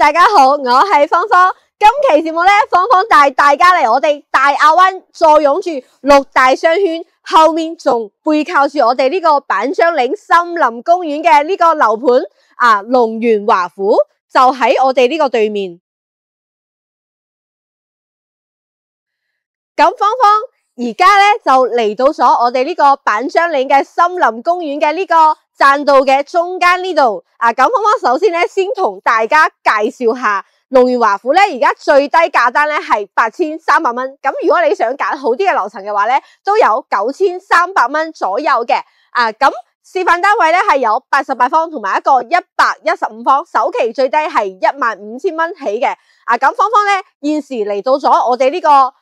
大家好，我係芳芳。今期節目咧，芳芳帶大家嚟我哋大亞灣坐擁住六大商圈，後面仲背靠住我哋呢個板樟嶺森林公園嘅呢個樓盤龍源華府就喺我哋呢個對面。咁芳芳而家咧就嚟到咗我哋呢個板樟嶺嘅森林公園嘅呢個棧道嘅中間呢度。咁芳芳首先咧先同大家介紹下龍源華府咧，而家最低價單咧係8300蚊。咁如果你想揀好啲嘅樓層嘅話咧，都有9300蚊左右嘅。咁示範單位咧係有88方同埋一個115方，首期最低係15000蚊起嘅。咁芳芳咧現時嚟到咗我哋呢個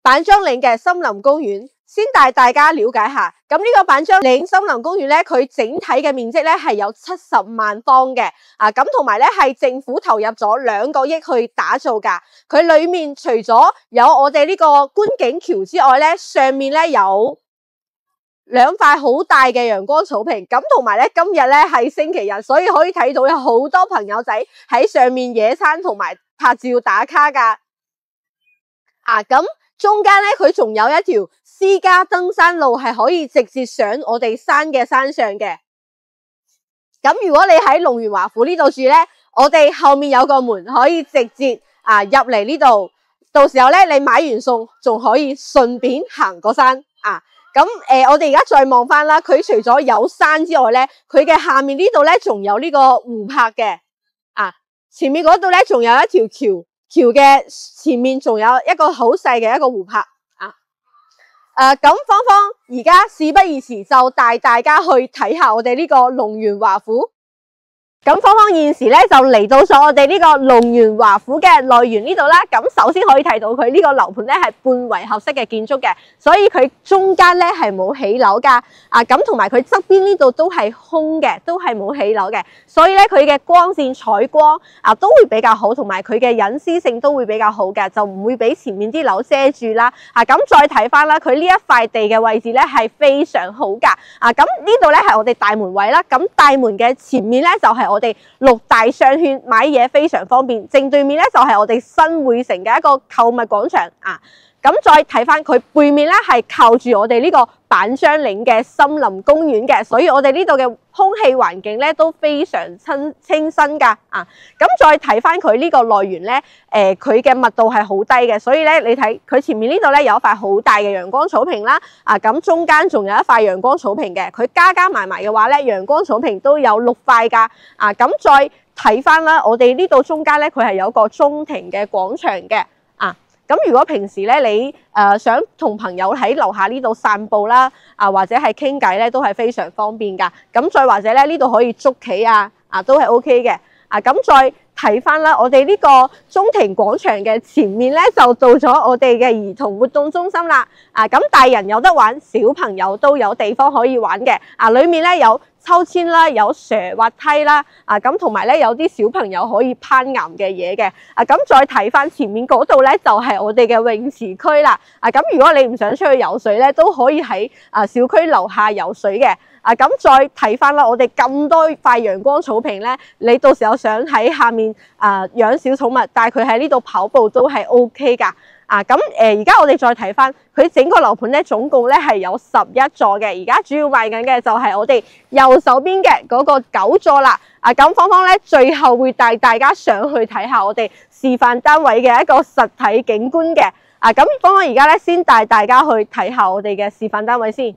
板樟嶺嘅森林公園，先帶大家了解下。咁呢個板樟嶺森林公園咧，佢整體嘅面積咧係有70萬方嘅。咁同埋咧係政府投入咗2個億去打造噶。佢裏面除咗有我哋呢個觀景橋之外咧，上面咧有2塊好大嘅陽光草坪。咁同埋咧今日咧係星期日，所以可以睇到有好多朋友仔喺上面野餐同埋拍照打卡噶。咁中間咧，佢仲有一條私家登山路，係可以直接上我哋山嘅山上嘅。咁如果你喺龍源華府呢度住咧，我哋後面有個門可以直接入嚟呢度。到時候咧，你買完餸仲可以順便行個山。我哋而家再望翻啦，佢除咗有山之外咧，佢嘅下面呢度咧仲有呢個湖泊嘅。前面嗰度咧仲有一條橋。橋嘅前面仲有一個好細嘅一個湖泊。咁芳芳而家事不宜遲，就帶大家去睇下我哋呢個龍源華府。咁芳芳現時咧就嚟到咗我哋呢個龍源華府嘅內園呢度啦。咁首先可以睇到佢呢個樓盤咧係半圍合式嘅建築嘅，所以佢中間咧係冇起樓噶。咁同埋佢側邊呢度都係空嘅，都係冇起樓嘅，所以咧佢嘅光線採光都會比較好，同埋佢嘅隱私性都會比較好嘅，就唔會俾前面啲樓遮住啦。咁再睇翻啦，佢呢一塊地嘅位置咧係非常好噶。咁呢度咧係我哋大門位啦。咁大門嘅前面咧就係我哋6大商圈，買嘢非常方便。正對面咧就係我哋新會城嘅一個購物廣場。咁再睇翻佢背面咧係靠住我哋呢個板樟嶺嘅森林公園嘅，所以我哋呢度嘅空氣環境咧都非常清新噶。咁再睇翻佢呢個內園咧，佢嘅密度係好低嘅，所以咧你睇佢前面呢度咧有一塊好大嘅陽光草坪啦。咁中間仲有一塊陽光草坪嘅，佢加埋嘅話咧，陽光草坪都有6塊噶。咁再睇翻啦，我哋呢度中間咧佢係有個中庭嘅廣場嘅。咁如果平時咧你想同朋友喺樓下呢度散步啦，或者係傾偈咧，都係非常方便噶。咁再或者咧呢度可以捉棋都係 OK 嘅。咁再睇翻啦，我哋呢個中庭廣場嘅前面咧就到咗我哋嘅兒童活動中心啦。咁大人有得玩，小朋友都有地方可以玩嘅。裏面咧有秋千啦，有蛇滑梯啦。咁同埋咧有啲小朋友可以攀岩嘅嘢嘅。咁再睇翻前面嗰度咧就係我哋嘅泳池區啦。咁如果你唔想出去游水咧，都可以喺小區樓下游水嘅。咁再睇翻啦，我哋咁多塊陽光草坪咧，你到時候想喺下面養小寵物，帶佢喺呢度跑步都係 OK 噶。而家我哋再睇翻佢整個樓盤咧，總共咧係有11座嘅。而家主要賣緊嘅就係我哋右手邊嘅嗰個9座啦。咁芳芳咧最後會帶大家上去睇下我哋示範單位嘅一個實體景觀嘅。咁芳芳而家咧先帶大家去睇下我哋嘅示範單位先。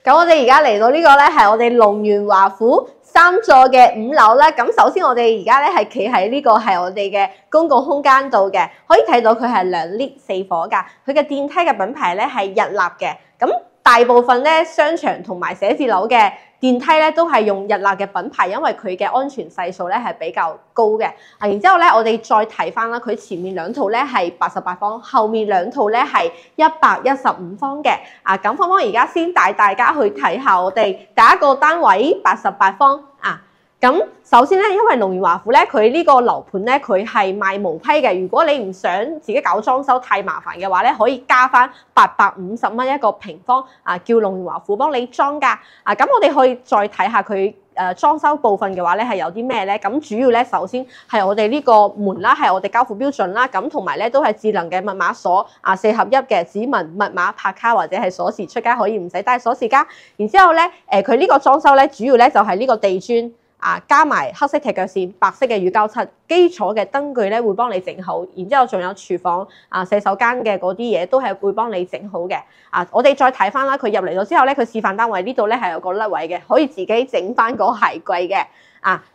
咁我哋而家嚟到呢個咧係我哋龍源華府3座嘅5樓啦。咁首先我哋而家咧係企喺呢個係我哋嘅公共空間度嘅，可以睇到佢係2 lift 4火噶。佢嘅電梯嘅品牌咧係日立嘅。咁大部分咧商場同埋寫字樓嘅電梯咧都係用日立嘅品牌，因為佢嘅安全係數咧係比較高嘅。然之後咧我哋再睇翻啦，佢前面2套咧係88方，後面2套咧係115方嘅。咁芳芳而家先帶大家去睇下我哋第一個單位88方。咁首先咧，因為龍源華府咧，佢呢個樓盤咧，佢係賣無批嘅。如果你唔想自己搞裝修太麻煩嘅話咧，可以加翻850蚊一個平方，叫龍源華府幫你裝㗎。咁我哋可以再睇下佢裝修部分嘅話咧係有啲咩咧？咁主要咧首先係我哋呢個門啦，係我哋交付標準啦，咁同埋咧都係智能嘅密碼鎖4合一嘅指紋密碼拍卡或者係鎖匙出街可以唔使帶鎖匙㗎。然之後咧佢呢個裝修咧主要咧就係呢個地磚。加埋黑色踢腳線、白色嘅乳膠漆，基礎嘅燈具咧會幫你整好，然之後仲有廚房洗手間嘅嗰啲嘢都係會幫你整好嘅。我哋再睇翻啦，佢入嚟咗之後咧，佢示範單位呢度咧係有個甩位嘅，可以自己整翻個鞋櫃嘅。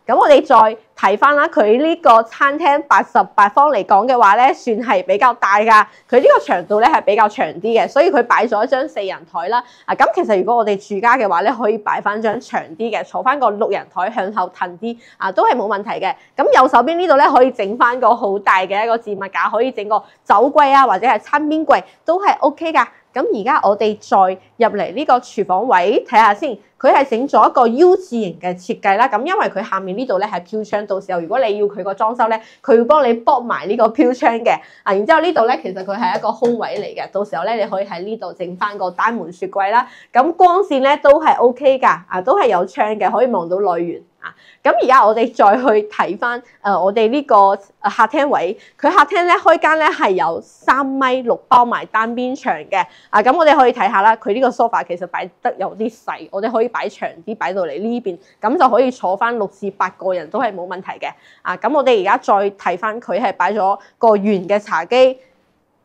咁我哋再睇翻啦，佢呢個餐廳88方嚟講嘅話咧，算係比較大㗎。佢呢個長度咧係比較長啲嘅，所以佢擺咗一張4人台啦。咁其實如果我哋住家嘅話咧，可以擺翻張長啲嘅，坐翻個6人台向後褪啲，都係冇問題嘅。咁右手邊呢度咧可以整翻個好大嘅一個置物架，可以整個酒櫃啊，或者係餐邊櫃都係 OK 㗎。咁而家我哋再入嚟呢個廚房位睇下先，佢係整咗一個 U 字形嘅設計啦。咁因為佢下面呢度咧係飄窗，到時候如果你要佢個裝修咧，佢會幫你駁埋呢個飄窗嘅。然之後呢度咧其實佢係一個空位嚟嘅，到時候咧你可以喺呢度整翻個單門雪櫃啦。咁光線咧都係 OK 㗎，都係有窗嘅，可以望到內園。咁而家我哋再去睇翻我哋呢個客廳位，佢客廳咧開間咧係有3.6米包埋單邊牆嘅。咁我哋可以睇下啦，佢呢個 sofa 其實擺得有啲細，我哋可以擺長啲，擺到嚟呢邊，咁就可以坐翻6至8個人都係冇問題嘅。咁我哋而家再睇翻佢係擺咗個圓嘅茶幾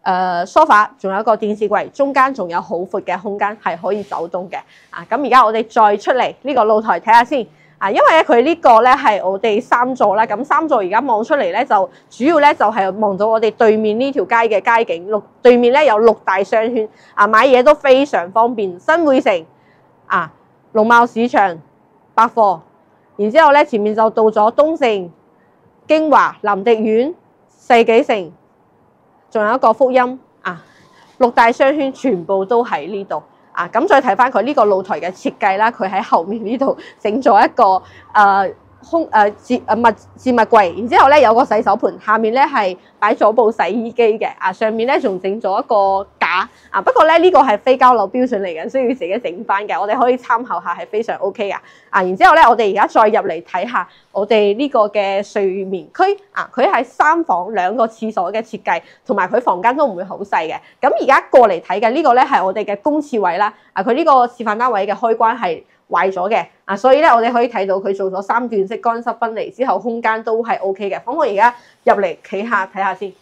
，sofa， 仲有一個電視櫃，中間仲有好闊嘅空間係可以走動嘅。咁而家我哋再出嚟呢個露台睇下先。因為佢呢個咧係我哋3座啦，咁3座而家望出嚟咧就主要咧就係望到我哋對面呢條街嘅街景，對面咧有6大商圈，買嘢都非常方便。新會城農貿市場、百貨，然之後咧前面就到咗東盛、京華、林迪苑、世紀城，仲有一個福音6大商圈全部都喺呢度。咁再睇翻佢呢個露台嘅設計啦，佢喺後面呢度整咗一個置物櫃，然之後咧有個洗手盆，下面咧係擺咗部洗衣機嘅，上面咧仲整咗一個架，不過咧呢個係非交樓標準嚟嘅，需要自己整翻嘅，我哋可以參考下，係非常 OK 噶。然之後咧我哋而家再入嚟睇下我哋呢個嘅睡眠區，佢係3房2個廁所嘅設計，同埋佢房間都唔會好細嘅。咁而家過嚟睇嘅呢個咧係我哋嘅公廁位啦，佢呢個示範單位嘅開關係壞咗嘅，所以咧我哋可以睇到佢做咗3段式乾濕分離之後，空間都係 OK 嘅。咁我而家入嚟企下睇下先，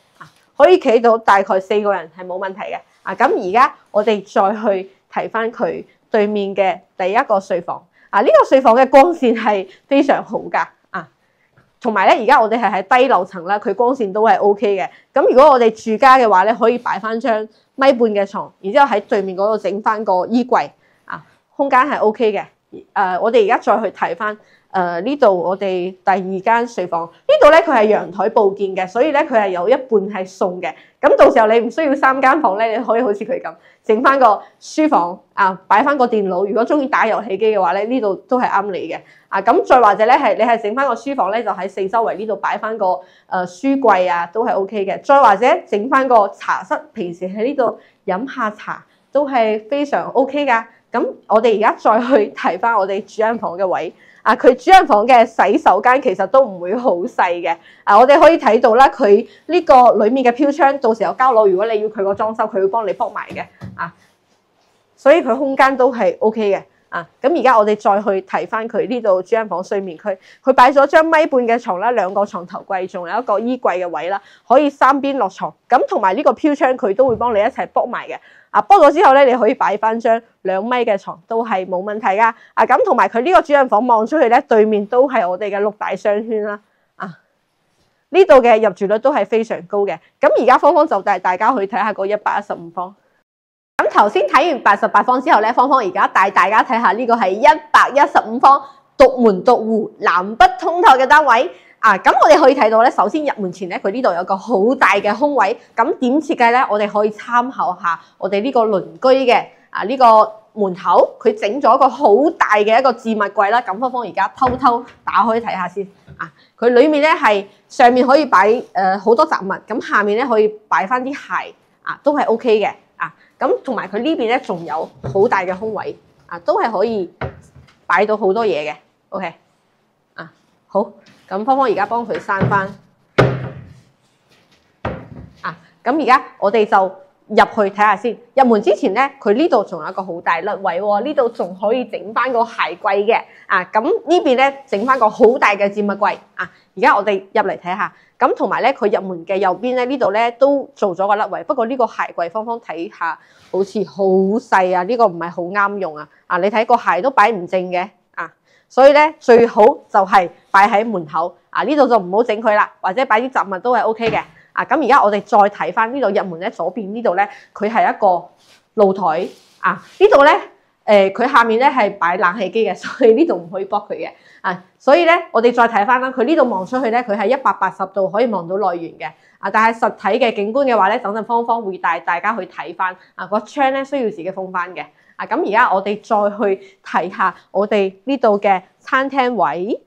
可以企到大概4個人係冇問題嘅。咁而家我哋再去睇翻佢對面嘅第一個睡房，呢個睡房嘅光線係非常好噶，同埋咧而家我哋係喺低樓層啦，佢光線都係 OK 嘅。咁如果我哋住家嘅話咧，可以擺翻張1.5米嘅床，然之後喺對面嗰度整翻個衣櫃，空間係 OK 嘅。我哋而家再去睇翻呢度我哋第2間睡房，呢度咧佢係陽台佈建嘅，所以咧佢係有一半係送嘅。咁到時候你唔需要3間房咧，你可以好似佢咁整翻個書房擺翻個電腦。如果中意打遊戲機嘅話咧，呢度都係啱你嘅。咁再或者咧係你係整翻個書房咧，就喺4周圍呢度擺翻個書櫃都係 OK 嘅。再或者整翻個茶室，平時喺呢度飲下茶都係非常 OK 噶。咁我哋而家再去睇翻我哋主人房嘅位，佢主人房嘅洗手間其實都唔會好細嘅，我哋可以睇到啦，佢呢個裡面嘅飄窗，到時候交樓如果你要佢個裝修，佢會幫你駁埋嘅，所以佢空間都係 OK 嘅。咁而家我哋再去睇翻佢呢度主人房睡眠區，佢擺咗張1.5米嘅床啦，2個床頭櫃，仲有一個衣櫃嘅位啦，可以3邊落床。咁同埋呢個飄窗佢都會幫你一齊駁埋嘅。駁咗之後咧，你可以擺翻張2米嘅床都係冇問題噶。咁同埋佢呢個主人房望出去咧，對面都係我哋嘅6大商圈啦。呢度嘅入住率都係非常高嘅。咁而家芳芳就帶大家去睇下個115方。咁頭先睇完88方之後咧，芳芳而家帶大家睇下呢個係115方獨門獨戶南北通透嘅單位。咁我哋可以睇到咧，首先入門前咧，佢呢度有個好大嘅空位。咁點設計咧？我哋可以參考下我哋呢個鄰居嘅呢個門口，佢整咗一個好大嘅一個置物櫃啦。咁芳芳而家偷偷打開睇下先。佢裡面咧係上面可以擺好多雜物，咁下面咧可以擺翻啲鞋，都係 OK 嘅。咁同埋佢呢邊咧仲有好大嘅空位，都係可以擺到好多嘢嘅。OK。好，咁芳芳而家幫佢閂翻。咁而家我哋就入去睇下先。入門之前咧，佢呢度仲有一個好大甩位喎，呢度仲可以整翻個鞋櫃嘅。咁呢邊咧整翻個好大嘅置物櫃。而家我哋入嚟睇下。咁同埋咧，佢入門嘅右邊咧，呢度咧都做咗個甩位。不過呢個鞋櫃，芳芳睇下好似好細啊，呢個唔係好啱用啊。你睇個鞋都擺唔正嘅。所以咧最好就係擺喺門口。呢度就唔好整佢啦，或者擺啲雜物都係 OK 嘅。咁而家我哋再睇翻呢度入門咧，左邊呢度咧，佢係一個露台。呢度咧，佢下面咧係擺冷氣機嘅，所以呢度唔可以駁佢嘅。所以咧，我哋再睇翻啦，佢呢度望出去咧，佢係180度可以望到內園嘅。但係實體嘅景觀嘅話咧，等陣芳芳會帶大家去睇翻。個窗咧需要自己封翻嘅。咁而家我哋再去睇下我哋呢度嘅餐廳位。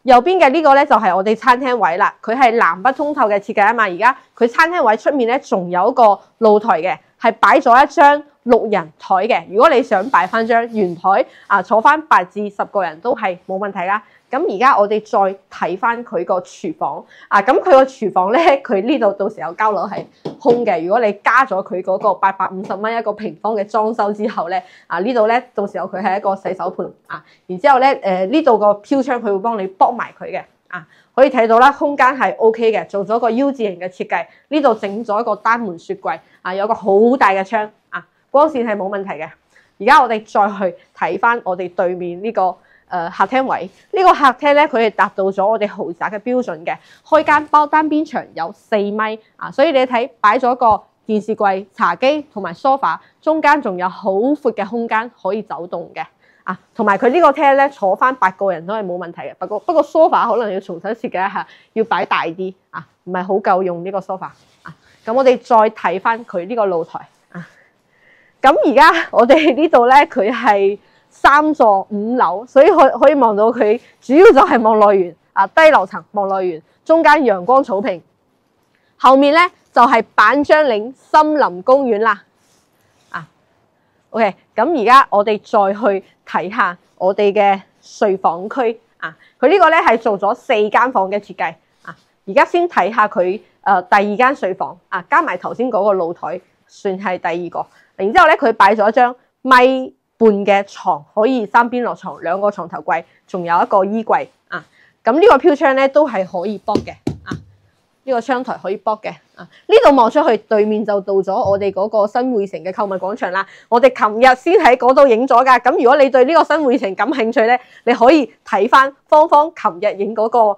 右邊嘅呢個咧就係我哋餐廳位啦，佢係南北通透嘅設計啊嘛。而家佢餐廳位出面咧仲有一個露台嘅，係擺咗一張6人台嘅。如果你想擺翻張圓台坐翻8至10個人都係冇問題啦。咁而家我哋再睇翻佢個廚房。咁佢個廚房咧，佢呢度到時候交樓係空嘅。如果你加咗佢嗰個850蚊一個平方嘅裝修之後咧，呢度咧到時候佢係一個洗手盆。然之後咧呢度個飄窗佢會幫你駁埋佢嘅。可以睇到啦，空間係 OK 嘅，做咗個 U 字形嘅設計。呢度整咗一個單門雪櫃。有個好大嘅窗。光線係冇問題嘅。而家我哋再去睇翻我哋對面呢個客廳位。呢個客廳咧，佢係達到咗我哋豪宅嘅標準嘅。開間包單邊牆有4米。所以你睇擺咗個電視櫃、茶几同埋 sofa， 中間仲有好闊嘅空間可以走動嘅。同埋佢呢個廳咧坐翻8個人都係冇問題嘅。不過 sofa 可能要重新設計一下，要擺大啲。唔係好夠用呢個 sofa。咁我哋再睇翻佢呢個露台。咁而家我哋呢度咧，佢係3座5樓，所以可以望到佢主要就係望內園。低樓層望內園，中間陽光草坪，後面咧就係板張嶺森林公園啦。OK， 咁而家我哋再去睇下我哋嘅睡房區。佢呢個咧係做咗4間房嘅設計。而家先睇下佢第2間睡房。加埋頭先嗰個露台，算係第2個。然之後咧，佢擺咗一張1.5米嘅床，可以3邊落床，2個床頭櫃，仲有一個衣櫃。咁呢個飄窗咧都係可以駁嘅。呢個窗台可以駁嘅。呢度望出去對面就到咗我哋嗰個新會城嘅購物廣場啦。我哋琴日先喺嗰度影咗㗎。咁如果你對呢個新會城感興趣咧，你可以睇翻芳芳琴日影嗰個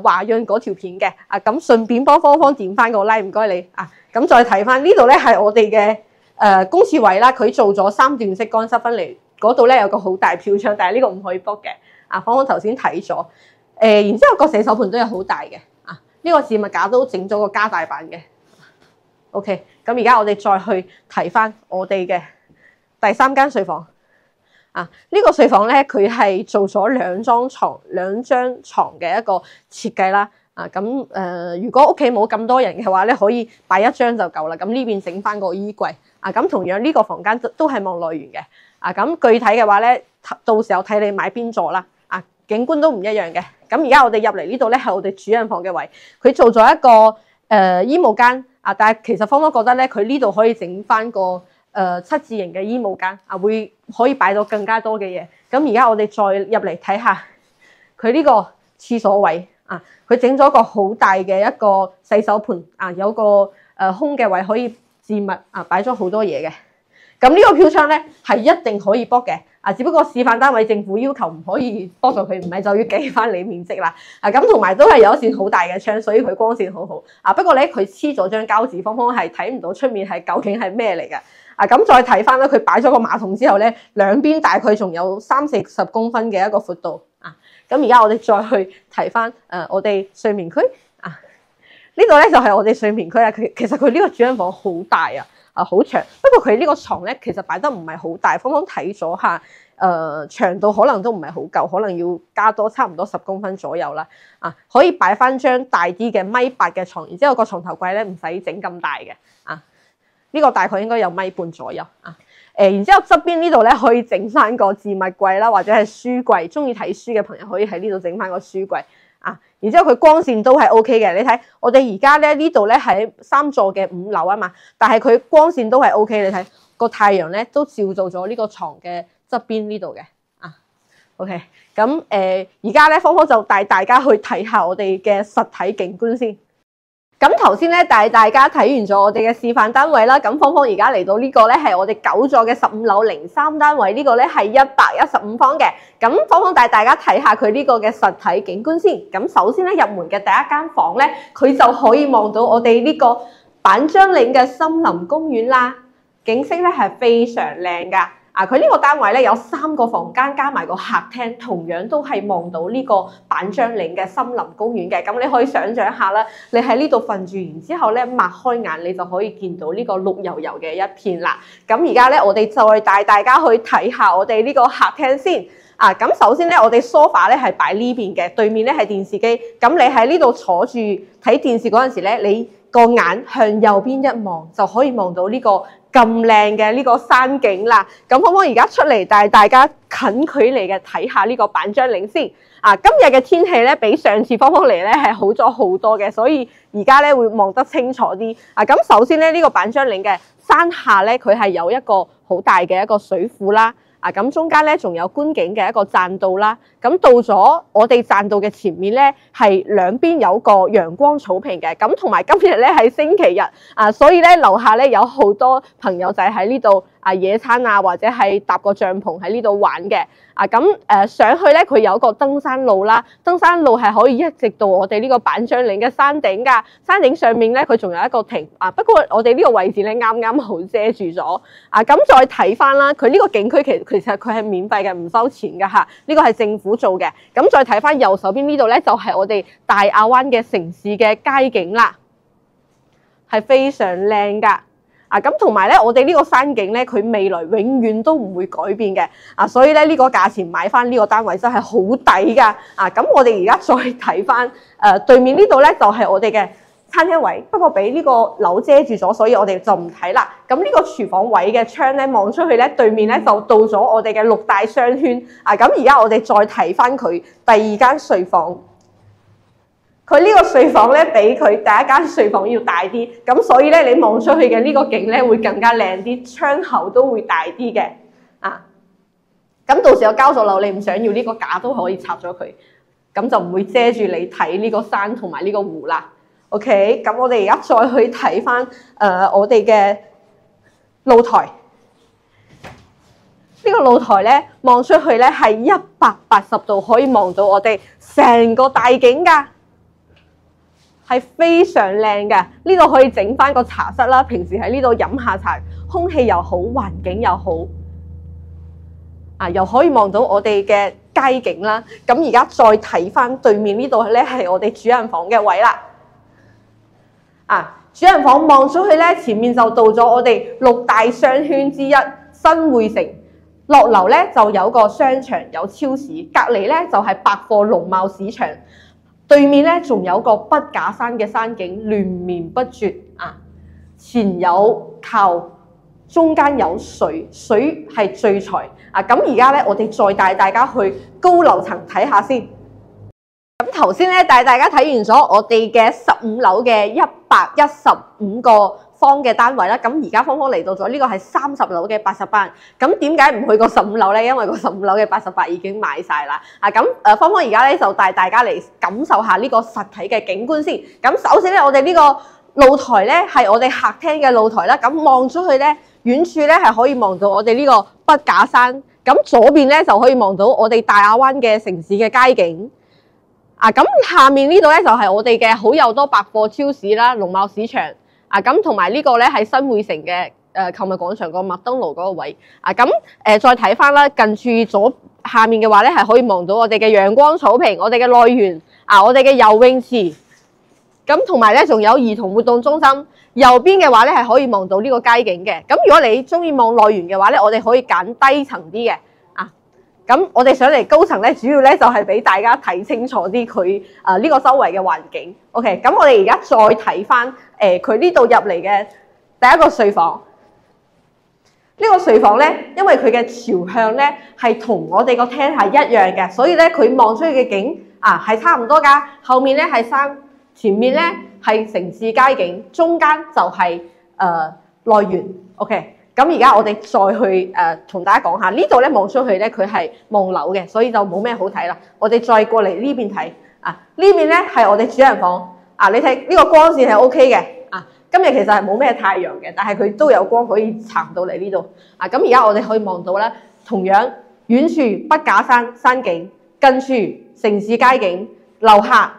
華潤嗰條片嘅。咁順便幫芳芳點翻個 like， 唔該你。咁再睇翻呢度咧係我哋嘅公廁位啦。佢做咗3段式乾濕分離，嗰度咧有個好大飄窗，但係呢個唔可以駁嘅。芳芳頭先睇咗。然之後個洗手盆都有好大嘅。呢個置物架都整咗個加大版嘅。OK， 咁而家我哋再去睇翻我哋嘅第3間睡房。呢個睡房咧，佢係做咗2張床嘅一個設計啦。如果屋企冇咁多人嘅話咧，可以擺1張就夠啦。咁呢邊整翻個衣櫃。咁同樣呢個房間都係望內園嘅。咁具體嘅話咧，到時候睇你買邊座啦。景觀都唔一樣嘅。咁而家我哋入嚟呢度咧係我哋主人房嘅位，佢做咗一個衣帽間。但係其實芳芳覺得咧，佢呢度可以整翻個7字形嘅衣帽間，會可以擺到更加多嘅嘢。咁而家我哋再入嚟睇下佢呢個廁所位。佢整咗個好大嘅一個洗手盆。有個空嘅位可以置物。擺咗好多嘢嘅。咁呢個飄窗咧係一定可以駁嘅。只不過示範單位政府要求唔可以駁咗佢，唔係就要計翻你面積啦。咁同埋都係有一扇好大嘅窗，所以佢光線好好。不過咧佢黐咗張膠紙，芳芳係睇唔到出面係究竟係咩嚟嘅。咁再睇翻咧，佢擺咗個馬桶之後咧，兩邊大概仲有30-40公分嘅一個闊度。咁而家我哋再去睇翻我哋睡眠區。呢度咧就係我哋睡眠區啊。其實佢呢個主人房好大啊。好長，不過佢呢個床咧其實擺得唔係好大。芳芳睇咗下，長度可能都唔係好夠，可能要加多差唔多10公分左右啦。可以擺翻張大啲嘅1.8米嘅床，然之後個床頭櫃咧唔使整咁大嘅。呢個大概應該有1.5米左右。然之後側邊呢度咧可以整翻個置物櫃啦，或者係書櫃。中意睇書嘅朋友可以喺呢度整翻個書櫃。然之後佢光線都係 OK 嘅。你睇我哋而家咧呢度咧喺3座嘅5樓啊嘛，但係佢光線都係 OK。你睇個太陽咧都照到咗呢個床嘅側邊呢度嘅OK。咁而家咧芳芳就帶大家去睇下我哋嘅實體景觀先。咁頭先咧帶大家睇完咗我哋嘅示範單位啦，咁芳芳而家嚟到呢個咧係我哋9座嘅15樓03單位，呢個咧係115方嘅。咁芳芳帶大家睇下佢呢個嘅實體景觀先。咁首先咧入門嘅第一間房咧，佢就可以望到我哋呢個板張嶺嘅森林公園啦，景色咧係非常靚噶。佢呢個單位咧有3個房間加埋個客廳，同樣都係望到呢個板張嶺嘅森林公園嘅。咁你可以想像下啦，你喺呢度瞓住，然之後咧擘開眼，你就可以見到呢個綠油油嘅一片啦。咁而家咧，我哋再帶大家去睇下我哋呢個客廳先。咁首先咧，我哋 sofa 咧係擺呢邊嘅，對面咧係電視機。咁你喺呢度坐住睇電視嗰陣時咧，你個眼向右邊一望，就可以望到呢個咁靚嘅呢個山景啦。咁芳芳而家出嚟帶大家近距離嘅睇下呢個板張嶺先。今日嘅天氣咧比上次芳芳嚟咧係好咗好多嘅，所以而家咧會望得清楚啲。咁首先咧呢個板張嶺嘅山下咧，佢係有一個好大嘅一個水庫啦。咁中間咧仲有觀景嘅一個棧道啦。咁到咗我哋棧道嘅前面咧，係兩邊有個陽光草坪嘅。咁同埋今日咧係星期日，所以咧樓下咧有好多朋友仔喺呢度野餐或者係搭個帳篷喺呢度玩嘅。上去咧佢有個登山路啦，登山路係可以一直到我哋呢個板張嶺嘅山頂㗎。山頂上面咧佢仲有一個亭，不過我哋呢個位置咧啱啱好遮住咗。咁再睇翻啦，佢呢個景區其實佢係免費嘅，唔收錢㗎嚇。呢個係政府做嘅。咁再睇翻右手邊呢度咧，就係我哋大亞灣嘅城市嘅街景啦，係非常靚㗎。咁同埋咧，我哋呢個山景咧，佢未來永遠都唔會改變嘅。所以咧呢個價錢買翻呢個單位真係好抵㗎。咁我哋而家再睇翻對面呢度咧，就係我哋嘅餐廳位，不過俾呢個樓遮住咗，所以我哋就唔睇啦。咁呢個廚房位嘅窗咧，望出去咧，對面咧就到咗我哋嘅6大商圈。咁而家我哋再睇翻佢第二間睡房。佢呢個睡房咧，比佢第一間睡房要大啲，咁所以咧，你望出去嘅呢個景咧，會更加靚啲，窗口都會大啲嘅。咁到時有交咗樓，你唔想要呢個架都可以拆咗佢，咁就唔會遮住你睇呢個山同埋呢個湖啦。OK， 咁我哋而家再去睇翻我哋嘅露台。呢個露台咧，望出去咧係180度可以望到我哋成個大景㗎。係非常靚嘅，呢度可以整翻個茶室啦。平時喺呢度飲下茶，空氣又好，環境又好，又可以望到我哋嘅街景啦。咁而家再睇翻對面呢度咧，係我哋主人房嘅位啦。主人房望出去咧，前面就到咗我哋6大商圈之一新匯城。落樓咧就有個商場，有超市，隔離咧就係百貨農貿市場。對面咧仲有個筆架山嘅山景，連綿不絕前有靠，中間有水，水係聚財咁而家咧，我哋再帶大家去高樓層睇下先。咁頭先咧帶大家睇完咗我哋嘅15樓嘅115個方嘅單位啦，咁而家芳芳嚟到咗呢個係30樓嘅88，咁點解唔去個15樓咧？因為個15樓嘅88已經買晒啦。芳芳而家咧就帶大家嚟感受下呢個實體嘅景觀先。咁首先咧，我哋呢個露台咧係我哋客廳嘅露台啦。咁望出去咧，遠處咧係可以望到我哋呢個筆架山。咁左邊咧就可以望到我哋大亞灣嘅城市嘅街景。咁下面呢度咧就係我哋嘅好友多百貨超市啦、農貿市場。咁同埋呢個咧係新匯城嘅購物廣場個麥當勞嗰個位。再睇翻啦，近處左下面嘅話咧係可以望到我哋嘅陽光草坪、我哋嘅內園我哋嘅游泳池。咁同埋咧仲有兒童活動中心。右邊嘅話咧係可以望到呢個街景嘅。咁如果你中意望內園嘅話咧，我哋可以揀低層啲嘅。咁我哋上嚟高層咧，主要咧就係俾大家睇清楚啲佢呢個周圍嘅環境。OK， 咁我哋而家再睇翻佢呢度入嚟嘅第一個睡房。呢個睡房咧，因為佢嘅朝向咧係同我哋個廳係一樣嘅，所以咧佢望出去嘅景係差唔多㗎。後面咧係山，前面咧係城市街景，中間就係內園。OK， 咁而家我哋再去同大家講下，呢度咧望出去咧佢係望樓嘅，所以就冇咩好睇啦。我哋再過嚟呢邊睇呢邊咧係我哋主人房你睇呢個光線係 OK 嘅今日其實係冇咩太陽嘅，但係佢都有光可以撐到嚟呢度咁而家我哋可以望到咧，同樣遠處筆架山山景，近處城市街景，樓下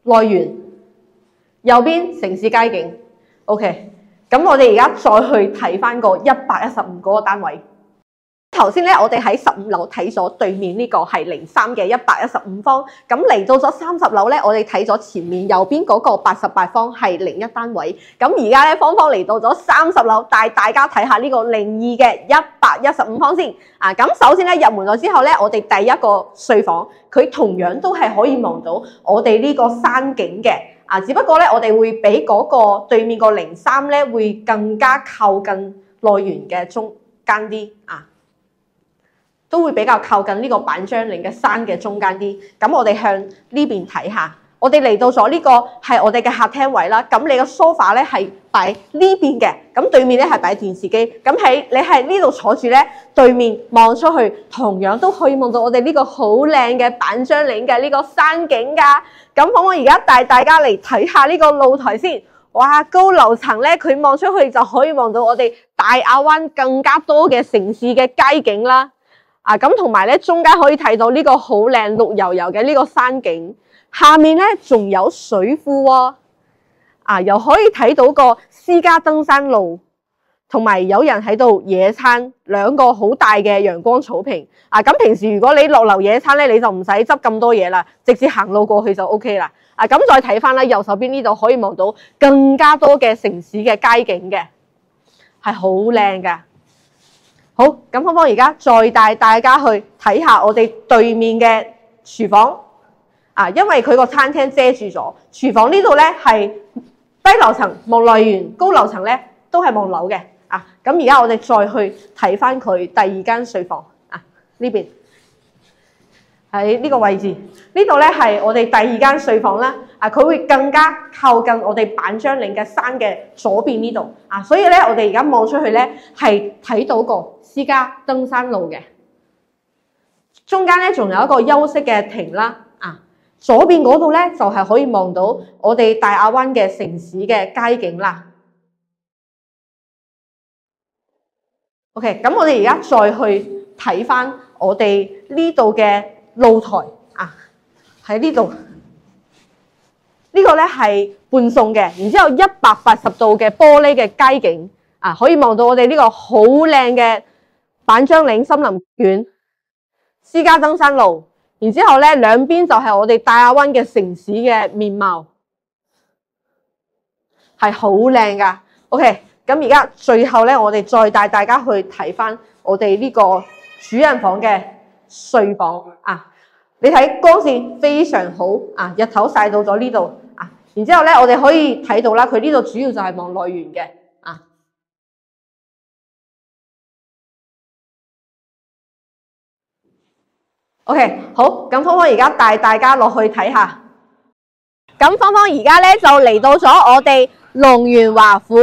內園，右邊城市街景。OK， 咁我哋而家再去睇翻個115嗰個單位。頭先咧，我哋喺15樓睇咗對面呢個係03嘅115方，咁嚟到咗30樓咧，我哋睇咗前面右邊嗰個88方係01單位。咁而家咧，芳芳嚟到咗30樓，帶大家睇下呢個02嘅115方先。咁首先咧入門咗之後咧，我哋第一個睡房，佢同樣都係可以望到我哋呢個山景嘅。只不過咧，我哋會比嗰個對面個03咧會更加靠近內園嘅中間啲都會比較靠近呢個板張嶺嘅山嘅中間啲。咁我哋向呢邊睇下，我哋嚟到咗呢個係我哋嘅客廳位啦。咁你個 sofa 咧係擺呢邊嘅，咁對面咧係擺電視機。咁你喺呢度坐住咧，對面望出去，同樣都可以望到我哋呢個好靚嘅板張嶺嘅呢個山景㗎。咁我而家帶大家嚟睇下呢個露台先。哇，高樓層咧，佢望出去就可以望到我哋大亞灣更加多嘅城市嘅街景啦。咁同埋咧，中間可以睇到呢個好靚綠油油嘅呢個山景，下面咧仲有水庫喎，又可以睇到個私家登山路，同埋有人喺度野餐，兩個好大嘅陽光草坪。咁平時如果你落樓野餐咧，你就唔使執咁多嘢啦，直接行路過去就 OK 啦。咁再睇翻咧，右手邊呢度可以望到更加多嘅城市嘅街景嘅，係好靚㗎。好，咁芳芳而家再帶大家去睇下我哋對面嘅廚房因為佢個餐廳遮住咗，廚房呢度咧係低樓層望內園，高樓層咧都係望樓嘅咁而家我哋再去睇翻佢第二間睡房呢邊喺呢個位置，呢度咧係我哋第二間睡房啦佢會更加靠近我哋板張嶺嘅山嘅左邊呢度所以咧我哋而家望出去咧係睇到個私家登山路嘅，中間咧仲有一個休息嘅亭啦左邊嗰度咧就係可以望到我哋大亞灣嘅城市嘅街景啦。OK， 咁我哋而家再去睇翻我哋呢度嘅露台喺呢度，呢個咧係半送嘅，然之後180度嘅玻璃嘅街景可以望到我哋呢個好靚嘅板張嶺森林園、私家登山路，然之後咧兩邊就係我哋大亞灣嘅城市嘅面貌，係好靚噶。OK， 咁而家最後咧，我哋再帶大家去睇翻我哋呢個主人房嘅睡房你睇光線非常好日頭曬到咗呢度然之後咧我哋可以睇到啦，佢呢度主要就係望內園嘅OK， 好，咁芳芳而家帶大家落去睇下。咁芳芳而家咧就嚟到咗我哋龍源華府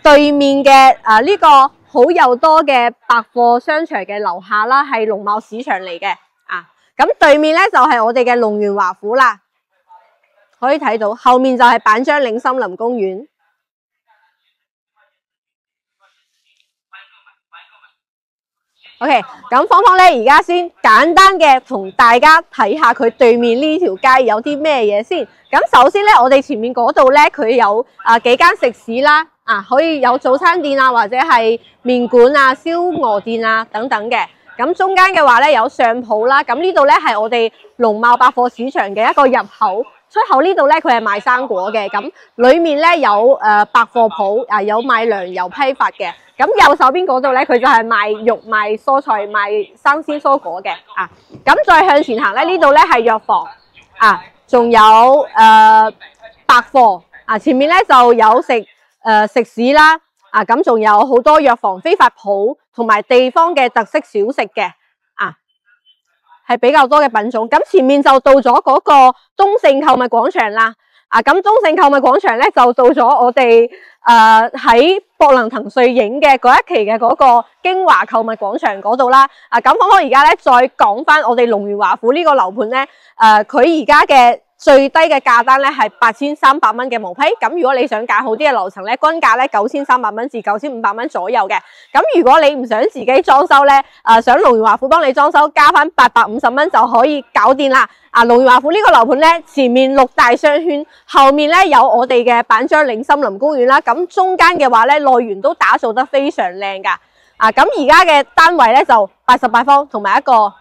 對面嘅呢個好又多嘅百貨商場嘅樓下啦，係農貿市場嚟嘅咁對面咧就係我哋嘅龍源華府啦，可以睇到後面就係板張嶺森林公園。OK， 咁芳芳咧而家先簡單嘅同大家睇下佢對面呢條街有啲咩嘢先。咁首先咧，我哋前面嗰度咧佢有幾間食肆啦，可以有早餐店或者係麵館燒鵝店等等嘅。咁中間嘅話咧有上鋪啦，咁呢度咧係我哋農貿百貨市場嘅一個入口。出口呢度咧佢係賣生果嘅，咁裏面咧有百貨鋪有賣糧油批發嘅。咁右手邊嗰度咧，佢就係賣肉、賣蔬菜、賣生鮮蔬果嘅咁再向前行咧，呢度咧係藥房仲有百貨前面咧就有食肆啦，咁仲有好多藥房非法鋪同埋地方嘅特色小食嘅係比較多嘅品種。咁前面就到咗嗰個中盛購物廣場啦。咁中盛購物廣場咧就到咗我哋喺博能騰訊影嘅嗰一期嘅嗰個京華購物廣場嗰度啦。咁芳芳而家咧再講翻我哋龍源華府呢個樓盤咧，佢而家嘅最低嘅價單咧係8300蚊嘅毛坯。咁如果你想揀好啲嘅樓層咧，均價咧9300蚊至9500蚊左右嘅。咁如果你唔想自己裝修咧，想龍源華府幫你裝修，加翻850蚊就可以搞掂啦。龍源華府呢個樓盤咧，前面6大商圈，後面咧有我哋嘅板樟嶺森林公園啦。咁中間嘅話咧，內園都打造得非常靚噶。咁而家嘅單位咧就88方同埋一個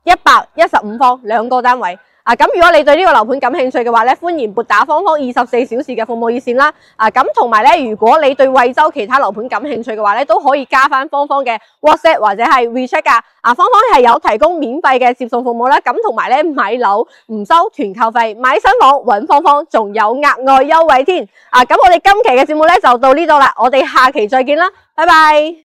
115方兩個單位。咁如果你對呢個樓盤感興趣嘅話咧，歡迎撥打芳芳24小時嘅服務熱線啦。咁同埋咧，如果你對惠州其他樓盤感興趣嘅話咧，都可以加翻芳芳嘅 WhatsApp 或者係 WeChat 噶。芳芳係有提供免費嘅接送服務啦。咁同埋咧，買樓唔收團購費，買新房揾芳芳仲有額外優惠添。咁我哋今期嘅節目咧就到呢度啦，我哋下期再見啦，拜拜。